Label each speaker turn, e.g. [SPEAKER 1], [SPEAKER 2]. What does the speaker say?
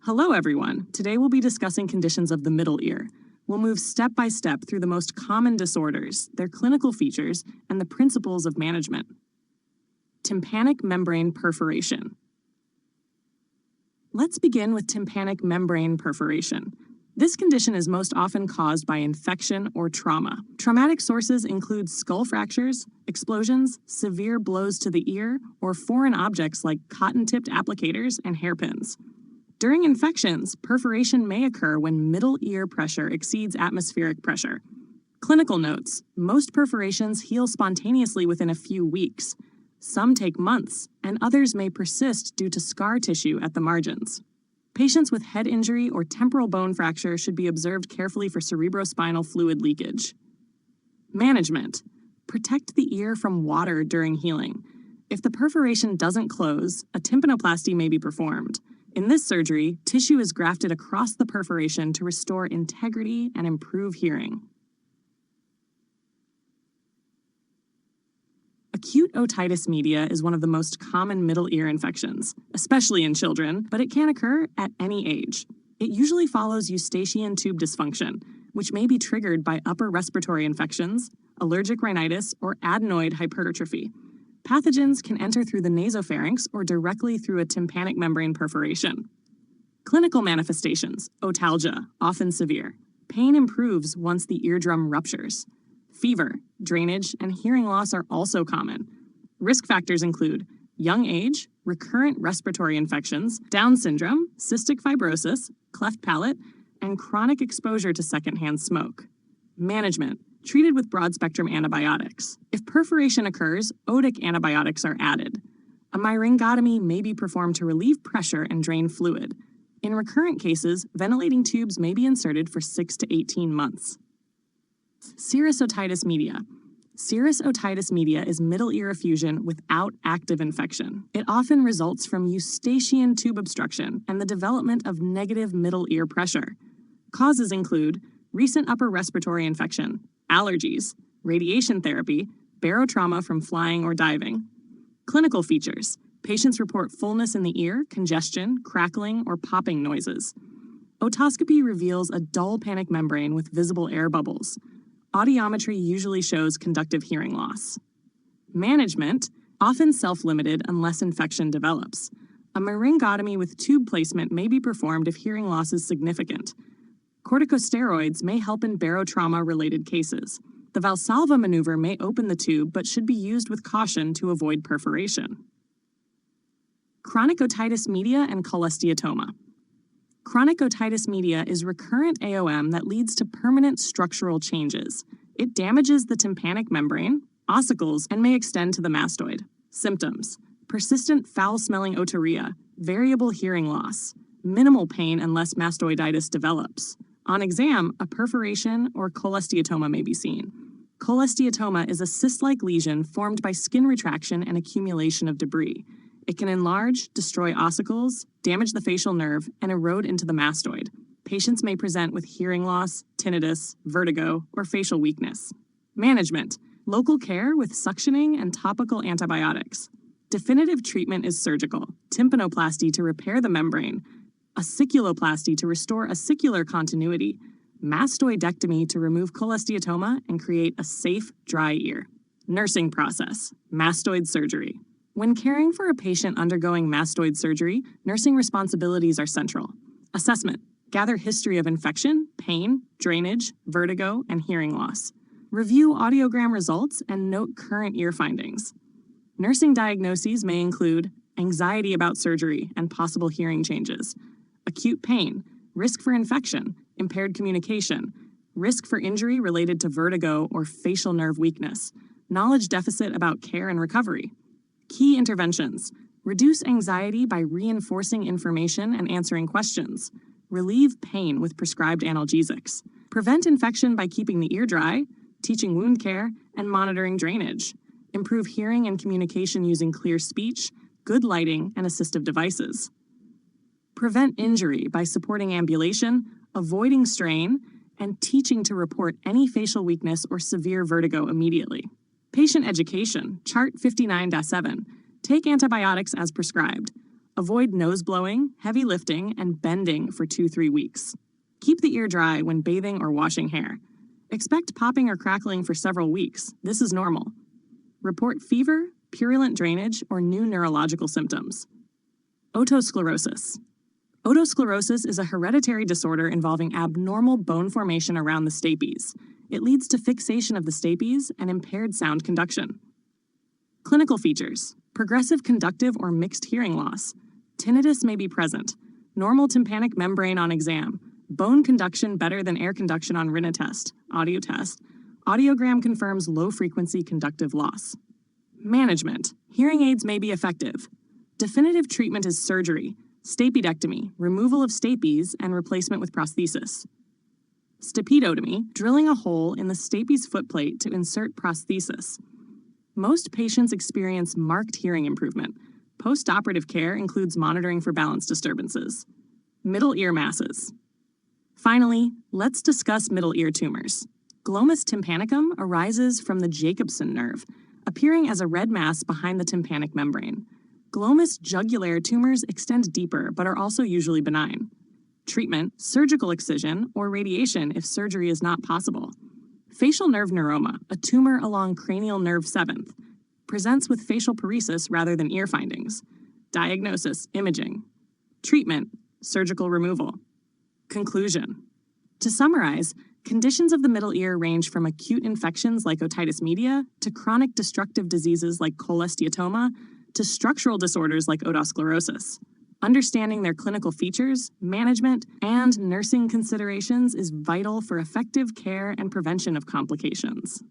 [SPEAKER 1] Hello everyone. Today we'll be discussing conditions of the middle ear. We'll move step by step through the most common disorders, their clinical features, and the principles of management. Tympanic membrane perforation. Let's begin with tympanic membrane perforation. This condition is most often caused by infection or trauma. Traumatic sources include skull fractures, explosions, severe blows to the ear, or foreign objects like cotton-tipped applicators and hairpins. During infections, perforation may occur when middle ear pressure exceeds atmospheric pressure. Clinical notes: most perforations heal spontaneously within a few weeks. Some take months, and others may persist due to scar tissue at the margins. Patients with head injury or temporal bone fracture should be observed carefully for cerebrospinal fluid leakage. Management: protect the ear from water during healing. If the perforation doesn't close, a tympanoplasty may be performed. In this surgery, tissue is grafted across the perforation to restore integrity and improve hearing. Acute otitis media is one of the most common middle ear infections, especially in children, but it can occur at any age. It usually follows eustachian tube dysfunction, which may be triggered by upper respiratory infections, allergic rhinitis, or adenoid hypertrophy. Pathogens can enter through the nasopharynx or directly through a tympanic membrane perforation. Clinical manifestations: otalgia, often severe. Pain improves once the eardrum ruptures. Fever, drainage, and hearing loss are also common. Risk factors include young age, recurrent respiratory infections, Down syndrome, cystic fibrosis, cleft palate, and chronic exposure to secondhand smoke. Management: treated with broad-spectrum antibiotics. If perforation occurs, otic antibiotics are added. A myringotomy may be performed to relieve pressure and drain fluid. In recurrent cases, ventilating tubes may be inserted for 6 to 18 months. Serous otitis media. Serous otitis media is middle ear effusion without active infection. It often results from eustachian tube obstruction and the development of negative middle ear pressure. Causes include recent upper respiratory infection, allergies, radiation therapy, barotrauma from flying or diving. Clinical features: patients report fullness in the ear, congestion, crackling, or popping noises. Otoscopy reveals a dull panic membrane with visible air bubbles. Audiometry usually shows conductive hearing loss. Management: often self-limited unless infection develops. A myringotomy with tube placement may be performed if hearing loss is significant. Corticosteroids may help in barotrauma-related cases. The Valsalva maneuver may open the tube but should be used with caution to avoid perforation. Chronic otitis media and cholesteatoma. Chronic otitis media is recurrent AOM that leads to permanent structural changes. It damages the tympanic membrane, ossicles, and may extend to the mastoid. Symptoms: persistent foul-smelling otorrhea, variable hearing loss, minimal pain unless mastoiditis develops. On exam, a perforation or cholesteatoma may be seen. Cholesteatoma is a cyst-like lesion formed by skin retraction and accumulation of debris. It can enlarge, destroy ossicles, damage the facial nerve, and erode into the mastoid. Patients may present with hearing loss, tinnitus, vertigo, or facial weakness. Management: local care with suctioning and topical antibiotics. Definitive treatment is surgical: tympanoplasty to repair the membrane, ossiculoplasty to restore ossicular continuity, mastoidectomy to remove cholesteatoma and create a safe, dry ear. Nursing process: mastoid surgery. When caring for a patient undergoing mastoid surgery, nursing responsibilities are central. Assessment: gather history of infection, pain, drainage, vertigo, and hearing loss. Review audiogram results and note current ear findings. Nursing diagnoses may include anxiety about surgery and possible hearing changes, acute pain, risk for infection, impaired communication, risk for injury related to vertigo or facial nerve weakness, knowledge deficit about care and recovery. Key interventions: reduce anxiety by reinforcing information and answering questions. Relieve pain with prescribed analgesics. Prevent infection by keeping the ear dry, teaching wound care, and monitoring drainage. Improve hearing and communication using clear speech, good lighting, and assistive devices. Prevent injury by supporting ambulation, avoiding strain, and teaching to report any facial weakness or severe vertigo immediately. Patient education, Chart 59-7. Take antibiotics as prescribed. Avoid nose blowing, heavy lifting, and bending for 2-3 weeks. Keep the ear dry when bathing or washing hair. Expect popping or crackling for several weeks. This is normal. Report fever, purulent drainage, or new neurological symptoms. Otosclerosis. Otosclerosis is a hereditary disorder involving abnormal bone formation around the stapes. It leads to fixation of the stapes and impaired sound conduction. Clinical features: progressive conductive or mixed hearing loss. Tinnitus may be present. Normal tympanic membrane on exam. Bone conduction better than air conduction on RINA test, audio test. Audiogram confirms low-frequency conductive loss. Management. Hearing aids may be effective. Definitive treatment is surgery, stapedectomy, removal of stapes, and replacement with prosthesis. Stapedotomy, drilling a hole in the stapes footplate to insert prosthesis. Most patients experience marked hearing improvement. Post-operative care includes monitoring for balance disturbances. Middle ear masses. Finally, let's discuss middle ear tumors. Glomus tympanicum arises from the Jacobson nerve, appearing as a red mass behind the tympanic membrane. Glomus jugulare tumors extend deeper but are also usually benign. Treatment: surgical excision or radiation if surgery is not possible. Facial nerve neuroma, a tumor along cranial nerve 7th, presents with facial paresis rather than ear findings. Diagnosis: imaging. Treatment: surgical removal. Conclusion. To summarize, conditions of the middle ear range from acute infections like otitis media to chronic destructive diseases like cholesteatoma to structural disorders like otosclerosis. Understanding their clinical features, management, and nursing considerations is vital for effective care and prevention of complications.